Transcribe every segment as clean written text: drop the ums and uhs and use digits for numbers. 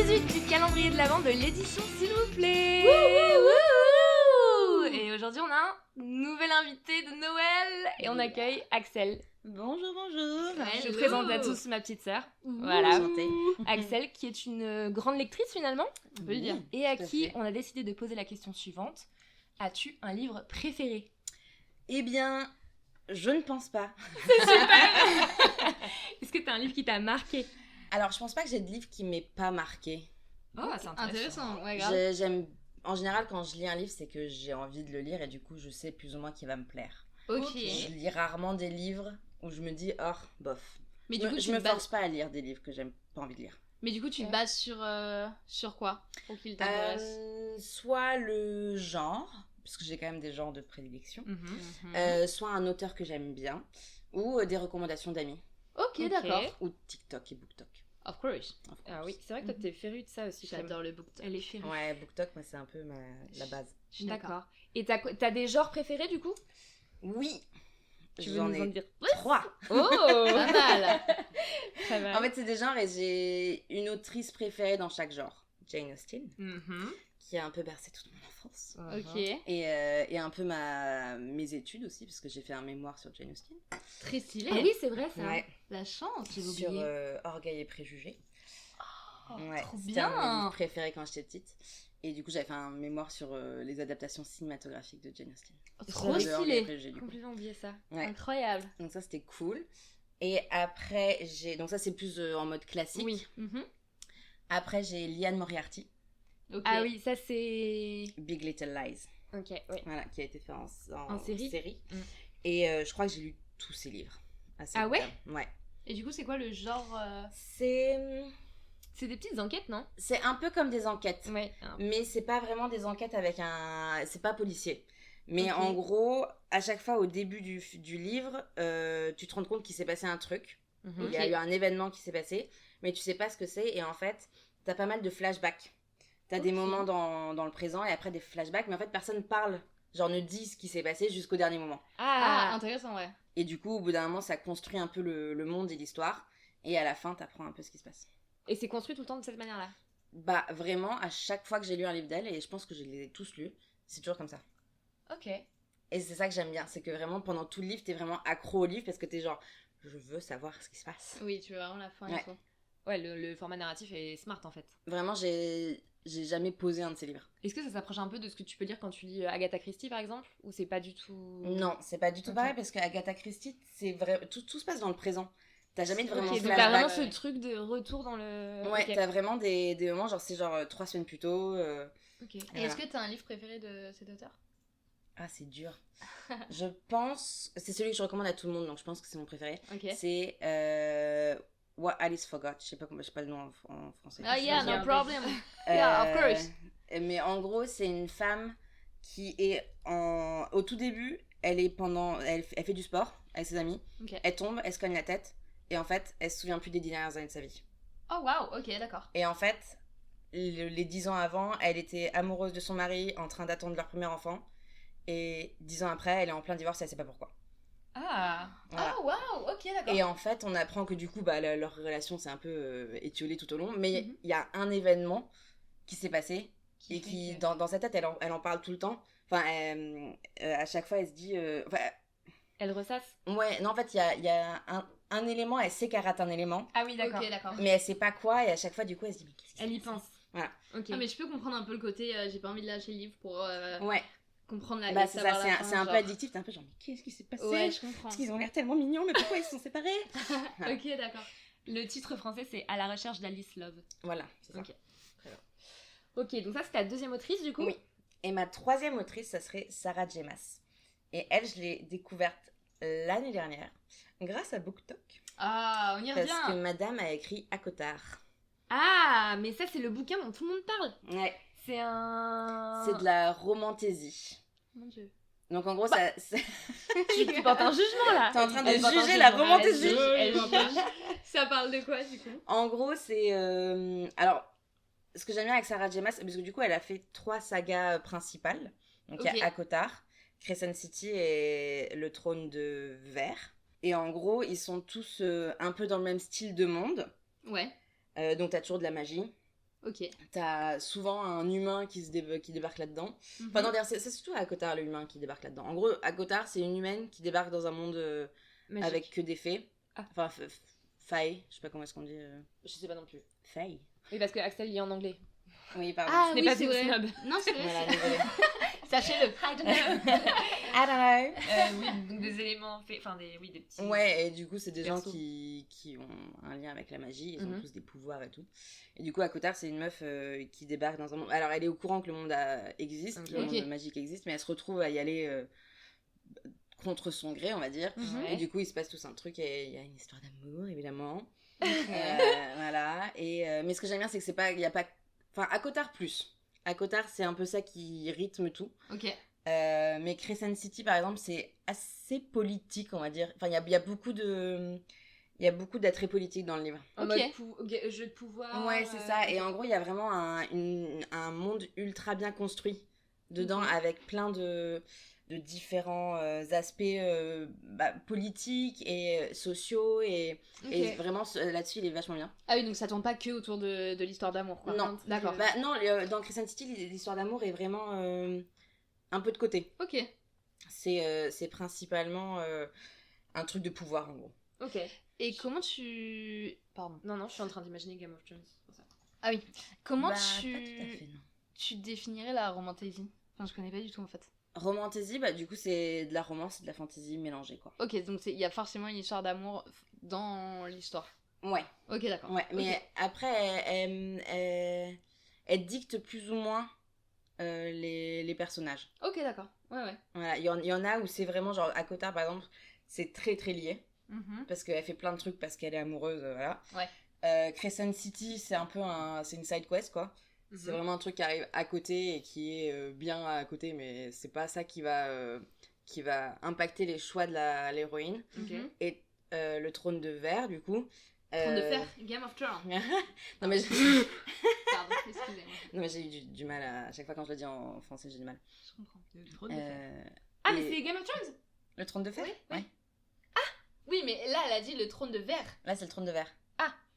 18 du calendrier de l'Avent de l'édition s'il vous plaît. Et aujourd'hui on a un nouvel invité de Noël et on accueille Axel. Bonjour, bonjour. Je te présente à tous ma petite sœur. Voilà. Enchantée. Axel qui est une grande lectrice finalement, on peut le dire. Et à tout à qui fait. on a décidé de poser la question suivante. As-tu un livre préféré? Eh bien, je ne pense pas. Est-ce que t'as un livre qui t'a marqué? Alors, je pense pas que j'ai de livre qui m'ait pas marqué. Oh, c'est intéressant. Ouais, grave. J'aime... En général, quand je lis un livre, c'est que j'ai envie de le lire et du coup, je sais plus ou moins qu'il va me plaire. Ok. Je lis rarement des livres où je me dis, oh, bof. Mais du coup, je me force pas à lire des livres que j'aime pas envie de lire. Mais du coup, tu te bases sur quoi pour qu'il t'intéresse? Soit le genre, parce que j'ai quand même des genres de prédilection, Mhm. soit un auteur que j'aime bien, ou des recommandations d'amis, Ok, d'accord. ou TikTok et BookTok. Of course. Ah oui, c'est vrai que toi t'es féru de ça aussi. J'adore le BookTok. Elle est férue. Ouais, BookTok, moi, c'est un peu la base. D'accord. Et t'as des genres préférés du coup? Oui, Tu veux j'en nous en ai dire 3. Oh Pas mal. Très mal. En fait, c'est des genres et j'ai une autrice préférée dans chaque genre. Jane Austen, Mhm. qui a un peu bercé toute mon enfance. Ok. Et un peu mes études aussi, parce que j'ai fait un mémoire sur Jane Austen. Très stylé. Ah oui, c'est vrai ça. Ouais, La chance, j'ai sur oublié. Orgueil et Préjugés. Oh, Ouais, trop c'était un de mes bien. livres préférés quand j'étais petite. Et du coup, j'avais fait un mémoire sur les adaptations cinématographiques de Jane Austen. Trop De Orgueil et stylé. Préjugés, du coup. Complètement oublié ça. Ouais. Incroyable. Donc ça, c'était cool. Et après, donc ça, c'est plus en mode classique. Oui. Mhm. Après, j'ai Liane Moriarty, Ok. Ah oui, ça c'est. Big Little Lies. Ok, oui. Voilà, qui a été fait En série. Mm. Et je crois que j'ai lu tous ses livres. Ah ouais? Ouais. Et du coup, c'est quoi le genre C'est des petites enquêtes, non? C'est un peu comme des enquêtes. Ouais. Mais c'est pas vraiment des enquêtes avec un... C'est pas policier. Mais Ok. en gros, à chaque fois au début du livre, tu te rends compte qu'il s'est passé un truc. Mhm. Il y a eu un événement qui s'est passé, mais tu sais pas ce que c'est. Et en fait, t'as pas mal de flashbacks. T'as des Ok. moments dans le présent et après des flashbacks, mais en fait, personne parle. Genre ne dit ce qui s'est passé jusqu'au dernier moment. Ah, Ah, intéressant, ouais. Et du coup, au bout d'un moment, ça construit un peu le monde et l'histoire. Et à la fin, t'apprends un peu ce qui se passe. Et c'est construit tout le temps de cette manière-là. Bah, vraiment, à chaque fois que j'ai lu un livre d'elle, et je pense que je les ai tous lus, c'est toujours comme ça. Ok. Et c'est ça que j'aime bien, c'est que vraiment, pendant tout le livre, t'es vraiment accro au livre parce que t'es genre, je veux savoir ce qui se passe. Oui, tu veux vraiment la fin et Ouais. tout. Ouais, le format narratif est smart en fait. Vraiment, j'ai jamais posé un de ces livres. Est-ce que ça s'approche un peu de ce que tu peux lire quand tu lis Agatha Christie par exemple? Ou c'est pas du tout. Non, c'est pas du tout Ok. pareil parce qu'Agatha Christie, c'est vrai, tout se passe dans le présent. T'as jamais vraiment Ok, de donc t'as vraiment flashback. ce truc de retour dans le. Ouais, Ok. t'as vraiment des moments, genre c'est genre 3 semaines plus tôt. Ok. Et Voilà. est-ce que t'as un livre préféré de cet auteur? Ah, c'est dur. Je pense, c'est celui que je recommande à tout le monde, donc je pense que c'est mon préféré. Ok. C'est What Alice Forgot. Je sais pas le nom en français. Ah, yeah, Yeah, no problem. Yeah, of course. Mais en gros, c'est une femme qui est au tout début, elle fait du sport avec ses amis. Ok. Elle tombe, elle se cogne la tête. Et en fait, elle se souvient plus des 10 dernières années de sa vie. Oh, waouh, ok, d'accord. Et en fait, les 10 ans avant, elle était amoureuse de son mari, en train d'attendre leur premier enfant. Et 10 ans après, elle est en plein divorce et elle sait pas pourquoi. Ah. Voilà. Oh, waouh, ok, d'accord. Et en fait, on apprend que du coup, leur relation s'est un peu étiolée tout au long. Mais il Mhm. y a un événement qui s'est passé Qui et fait qui, que- dans sa tête, elle en parle tout le temps. Enfin, à chaque fois, elle se dit... Elle ressasse. ouais, non, en fait, il y a un élément, elle sait qu'elle rate un élément, Ah oui, d'accord. Ok, d'accord. mais elle sait pas quoi. Et à chaque fois, du coup, elle se dit, mais qu'est-ce qui Elle y s'est passé pense. Voilà. Ok. Ah, mais je peux comprendre un peu le côté, j'ai pas envie de lâcher le livre pour Ouais, comprendre la bah et c'est savoir ça, la fin, c'est un peu genre. addictif. T'es un peu genre, mais qu'est-ce qui s'est passé Ouais, je comprends. Parce qu'ils ont l'air tellement mignons, mais pourquoi ils se sont séparés Voilà. Ok, d'accord. Le titre français c'est À la recherche d'Alice Love. Voilà, c'est ça. Ok. Ok, donc ça c'est ta deuxième autrice du coup? Oui. Et ma troisième autrice, ça serait Sarah J. Maas. Et elle, je l'ai découverte l'année dernière, grâce à BookTok. Ah, on y Parce que revient. madame a écrit Akotard. Ah, mais ça c'est le bouquin dont tout le monde parle. Ouais, C'est un. c'est de la romantaisie. Mon dieu. Donc en gros, Tu portes un jugement là. T'es en train de Elle porte un juger la jugement. romantaisie. Elle juge. Ça parle de quoi, du coup? En gros, c'est... alors, ce que j'aime bien avec Sarah J. Maas, parce que du coup, elle a fait 3 sagas principales. Donc, il Ok. y a Akotard, Crescent City et Le Trône de Verre. Et en gros, ils sont tous un peu dans le même style de monde. Ouais. Donc, t'as toujours de la magie, Ok. T'as souvent un humain qui débarque là-dedans. Enfin, non, d'ailleurs, c'est surtout à Kotar, le humain qui débarque là-dedans. En gros, à Kotar, c'est une humaine qui débarque dans un monde Magique. avec que des fées. Ah. Enfin, failles, je sais pas comment est-ce qu'on dit. Je sais pas non plus. Failles. Oui, parce que Axel lit en anglais. Oui, pardon. Ah Ce n'est oui, pas c'est une vrai. snob. Non, c'est vrai. Voilà, c'est- désolée. Sachez-le. I don't know. I don't know. Oui, donc des éléments faits, enfin des petits. Ouais, et du coup, c'est des gens Perso. qui ont un lien avec la magie, ils ont Mhm. tous des pouvoirs et tout. Et du coup, à Kotar, c'est une meuf qui débarque dans un monde. Alors, elle est au courant que le monde existe, Ok. le monde magique existe, mais elle se retrouve à y aller contre son gré, on va dire. Mhm. Et du coup, il se passe tout un truc et il y a une histoire d'amour, évidemment. Ok. Voilà. Et, mais ce que j'aime bien, c'est que c'est pas. Il y a pas. Enfin, à Kotar, plus. À Kotar, c'est un peu ça qui rythme tout. Ok. Mais Crescent City, par exemple, c'est assez politique, on va dire. Enfin, il y a beaucoup de. Il y a beaucoup d'attraits politiques dans le livre. En Ok. mode jeu de pouvoir. Ouais, c'est ça. Et en gros, il y a vraiment un monde ultra bien construit dedans, Ok. avec plein de différents aspects politiques et sociaux. Et vraiment, là-dessus, il est vachement bien. Ah oui, donc ça tourne pas que autour de l'histoire d'amour, quoi. Non. D'accord. Bah, non, dans Crescent City, l'histoire d'amour est vraiment un peu de côté. Ok. C'est principalement un truc de pouvoir, en gros. Ok. Et comment tu... Pardon. Non, je suis en train d'imaginer Game of Thrones. C'est pour ça. Ah oui. Comment Bah, tu... pas tout à fait, non. tu définirais la romantasy? Enfin, je connais pas du tout, en fait. Romantasy, bah du coup c'est de la romance et de la fantasy mélangée, quoi. Ok, donc il y a forcément une histoire d'amour dans l'histoire. Ouais, Ok, d'accord. ouais, mais Ok. après elle dicte plus ou moins les personnages. Ok, d'accord. Ouais, ouais. Voilà, il y en a où c'est vraiment genre à Kotar par exemple, c'est très très lié Mhm. parce qu'elle fait plein de trucs parce qu'elle est amoureuse, voilà. Ouais. Crescent City, c'est un peu c'est une side quest quoi. C'est vraiment un truc qui arrive à côté et qui est bien à côté, mais c'est pas ça qui va impacter les choix de l'héroïne. Ok. Mhm. Et le trône de verre, du coup. Trône de fer, Game of Thrones. non, mais Pardon, excusez-moi. non, mais j'ai eu du mal à chaque fois quand je le dis en français, j'ai du mal. Je comprends. Le trône de fer. Euh, Ah, mais et- c'est Game of Thrones. Le trône de fer. Oui, Ouais. Oui, mais là, elle a dit le trône de verre. Là, c'est le trône de verre.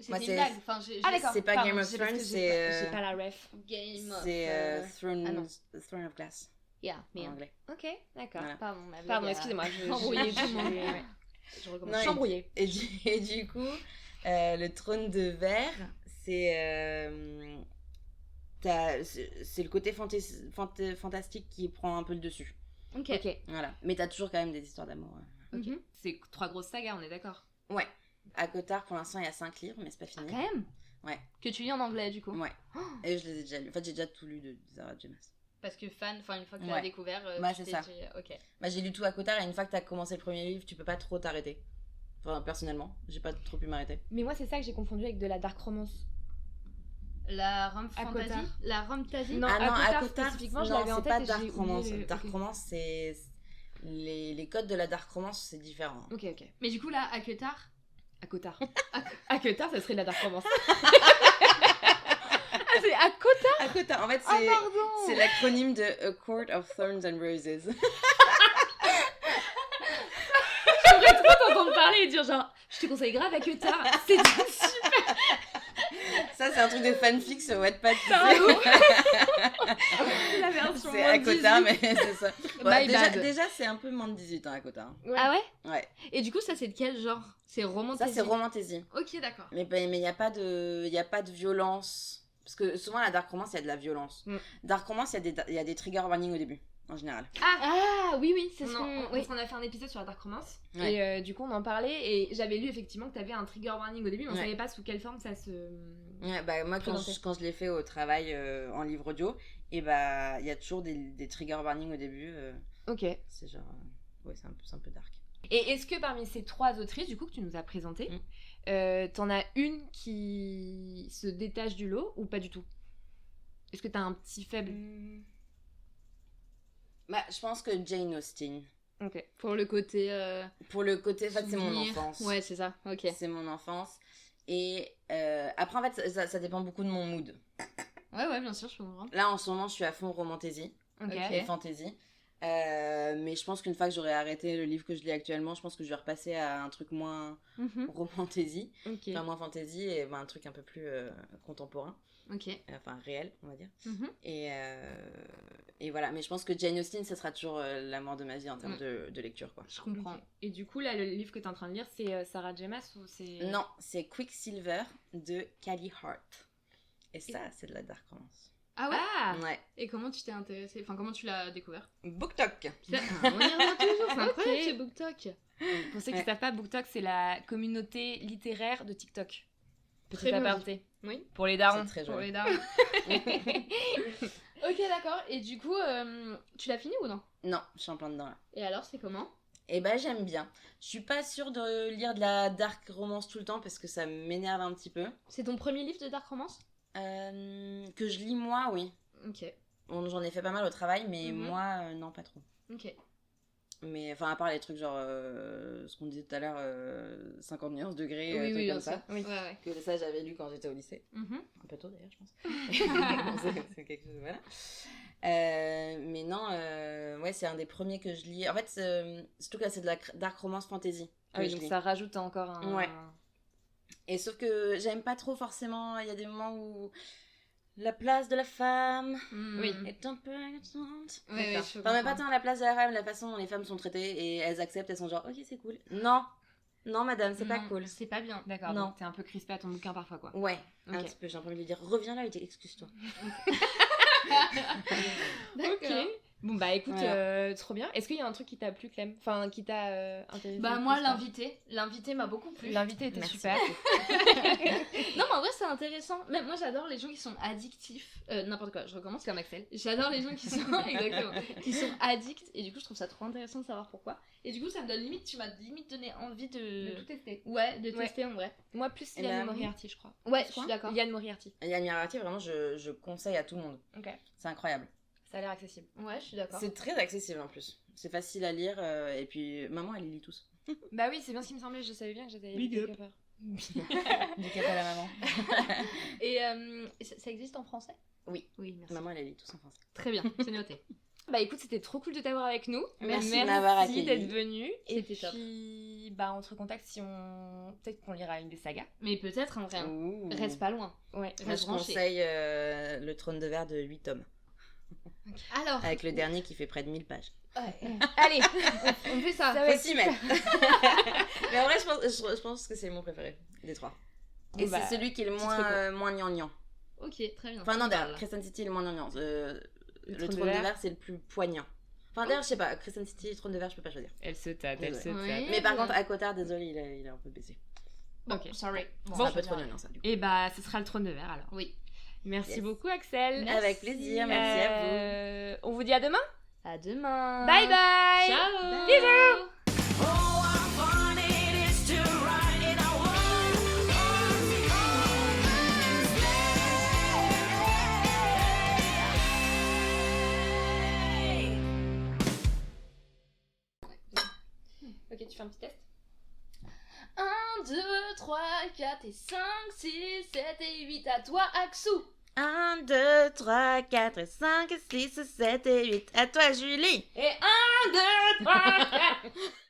C'était Moi, une c'est- blague. Enfin, Ah, d'accord. C'est pas Pardon, Game of c'est parce Thrones, que c'est J'ai pas la ref. Game of... Throne, ah non. Throne of Glass Yeah, en merde. anglais. Ok, d'accord. Voilà. Pardon, ma blague Pardon, a- excusez-moi. Je embrouillé tout le monde. ouais. Je recommence. Non, Chambrouillé. Et du coup, le trône de verre, c'est c'est le côté fantastique qui prend un peu le dessus. Ok. Ok. Voilà. Mais t'as toujours quand même des histoires d'amour. Ok. Mhm. C'est 3 grosses sagas, on est d'accord. Ouais. À Kotar, pour l'instant, il y a 5 livres, mais c'est pas Ah, fini. quand même. Ouais. Que tu lis en anglais, du coup. Ouais. Et je les ai déjà lus. En fait, j'ai déjà tout lu de Sarah J. Maas. Parce que fan, enfin, une fois que tu as Ouais. découvert, Bah, tu c'est t'es ça. dit, ok. Bah, j'ai lu tout à Kotar et une fois que t'as commencé le premier livre, tu peux pas trop t'arrêter. Enfin, personnellement, j'ai pas trop pu m'arrêter. Mais moi, c'est ça que j'ai confondu avec de la dark romance. La Rome À Fantasy. Kotar. La Rome Tasy. Non, ah à non, Kotar, à Kotar, spécifiquement, je non, l'avais en c'est tête pas et dark j'ai romance. oublié le- Dark ok. romance, c'est les codes de la dark romance, c'est différent. Ok, ok. Mais du coup, là, à Kotar. À Kotar. À Kotar, ça serait de la dark romance. Ah, c'est à Kotar. À Kotar, en fait, Ah, c'est pardon. l'acronyme de A Court of Thorns and Roses. J'aimerais trop t'entendre parler et dire genre, je te conseille grave à Kotar. C'est super. Ça, c'est un truc de fanfic sur Wattpad. tu Ah, sais. ouf. C'est la version C'est moins à 18. Kotar, mais c'est ça. My déjà, bad. déjà, c'est un peu moins de 18 ans à Kotar. Ouais. Ah ouais. Ouais. Et du coup, ça, c'est de quel genre? C'est Ça, romantique. c'est romantasy. Ok, d'accord. Mais il n'y a pas de violence. Parce que souvent, la dark romance, il y a de la violence. Mm. Dark romance, il y a des trigger warnings au début, en général. Ah oui, oui, c'est ce Non, qu'on. oui. Parce qu'on a fait un épisode sur la Dark Romance. Ouais. Et du coup, on en parlait et j'avais lu effectivement que t'avais un trigger warning au début, mais on Ouais. savait pas sous quelle forme ça se. Ouais, bah, moi, quand Présenté. quand je l'ai fait au travail en livre audio, et bah, il y a toujours des trigger warnings au début. Ok. C'est genre. Ouais, c'est un peu dark. Et est-ce que parmi ces 3 autrices, du coup, que tu nous as présentées, t'en as une qui se détache du lot ou pas du tout? Est-ce que t'as un petit faible? Bah, je pense que Jane Austen. Ok. Pour le côté. Pour le côté, en fait, c'est mon souvenir. enfance. Ouais, c'est ça. Ok. C'est mon enfance. Et après, en fait, ça dépend beaucoup de mon mood. Ouais, ouais, bien sûr, je comprends. Là, en ce moment, je suis à fond romantasy Ok. Ok. et fantasy. Mais Mais je pense qu'une fois que j'aurai arrêté le livre que je lis actuellement, je pense que je vais repasser à un truc moins romantasy, Ok. enfin moins fantasy, et un truc un peu plus contemporain, Ok. enfin réel, on va dire. Mhm. Et voilà, mais je pense que Jane Austen, ça sera toujours l'amour de ma vie en termes de lecture, quoi. Je comprends. Ok. Et du coup, là, le livre que t'es en train de lire, c'est Sarah J. Maas ou c'est... Non, c'est Quicksilver de Callie Hart. Et ça, c'est de la dark romance. Ah ouais. Ah Ouais. Et comment tu t'es intéressée, enfin comment tu l'as découvert? BookTok. On y revient toujours, c'est incroyable Ok. ce BookTok. Pour ceux qui Ouais. ne savent pas, BookTok, c'est la communauté littéraire de TikTok. Petit Très bien aparté. Oui. Pour les C'est darons. très Pour joli. les dames. Ok, d'accord. Et du coup, tu l'as fini ou non? Non, je suis en plein dedans là. Et alors, c'est comment? Et bah j'aime bien. Je suis pas sûre de lire de la dark romance tout le temps parce que ça m'énerve un petit peu. C'est ton premier livre de dark romance? Que je lis moi, oui. Ok. Bon, j'en ai fait pas mal au travail, mais Mhm. moi, non, pas trop. Ok. Mais enfin, à part les trucs genre ce qu'on disait tout à l'heure, 50 nuances degrés, Oui, trucs oui, comme bien ça. sûr. Oui. Ouais, ouais. Que ça, j'avais lu quand j'étais au lycée. Mhm. Un peu tôt d'ailleurs, je pense. c'est quelque chose, voilà. Mais non, ouais, c'est un des premiers que je lis. En fait, surtout que là, c'est de la dark romance fantasy. Ah oui, que je donc lis. ça rajoute encore un... Ouais. Et sauf que j'aime pas trop forcément, il y a des moments où la place de la femme Oui. est un peu agaçante. Ouais, ouais, je Enfin, même pas comprends. tant la place de la femme, la façon dont les femmes sont traitées et elles acceptent, elles sont genre, ok, c'est cool. Non, non, madame, c'est pas Non, cool. C'est pas bien. D'accord, Non. donc t'es un peu crispé à ton bouquin parfois, quoi. Ouais, un Ok. petit peu, j'ai envie de lui dire, reviens là et excuse-toi. Ok. Bon, bah écoute, Voilà. trop bien. Est-ce qu'il y a un truc qui t'a plu, Clem? Enfin, qui t'a intéressé? Bah plus, moi, quoi l'invité m'a beaucoup plu. L'invité était Merci super. Non, mais en vrai, c'est intéressant. Même moi, j'adore les gens qui sont addictifs. N'importe quoi, je recommence. Comme Axel. J'adore les gens qui sont exactement, qui sont addicts et du coup je trouve ça trop intéressant de savoir pourquoi. Et du coup ça me donne limite, tu m'as limite donné envie De de tout tester. ouais, de Ouais. tester en vrai. Moi, plus Et Yann bah, Moriarty, je crois. Ouais, je Quoi suis d'accord. Yann Moriarty. Et Yann Moriarty, vraiment, je conseille à tout le monde. Ok. C'est incroyable. Ça a l'air accessible. Ouais, je suis d'accord. C'est très accessible en plus. C'est facile à lire et puis maman, elle les lit tous. Bah oui, c'est bien ce qui me semblait. Je savais bien que j'étais Big quelque up. part. Du cap à la maman. Et ça existe en français? Oui. Oui, merci. Maman, elle les lit tous en français. Très bien, c'est noté. Bah écoute, c'était trop cool de t'avoir avec nous. Merci de m'avoir accueilli. d'être venu. Et C'était top. puis, bah on te recontacte si on... Peut-être qu'on lira une des sagas. Mais peut-être en vrai. Ouh. Reste pas loin. Ouais. Moi, Reste je branché. conseille Le Trône de Verre de 8 tomes. Alors, Avec le dernier qui fait près de 1000 pages. Allez, on fait ça. Ça va Faut s'y mettre. Mais en vrai, je pense que c'est mon préféré des trois. Et Bon, bah, c'est celui qui est le titre moins gnangnan. Ok, très bien. Enfin, non, d'ailleurs, Voilà. Crescent City est le moins gnangnan. Le Trône de Trône de Verre. Verre, c'est le plus poignant. Enfin, d'ailleurs, je sais pas, Crescent City, Trône de Verre, je peux pas choisir. Elle se tâte, elle se Désolée. tâte. Oui. Mais par contre, à Cotard, désolé, il est un peu baissé. Bon, Ok. sorry. C'est un peu trop gnangnan, ça, du coup. Et bah, ce sera le Trône de Verre alors. Oui. Merci Yes. beaucoup, Axel. Merci. Avec plaisir, merci à vous. On vous dit à demain. À demain. Bye bye. Ciao. Bisous. Ok, tu fais un petit test. 1, 2, 3, 4 et 5, 6, 7 et 8 à toi, Axou. 1, 2, 3, 4, 5, 6, 7 et 8. À toi, Julie. Et 1, 2, 3, 4.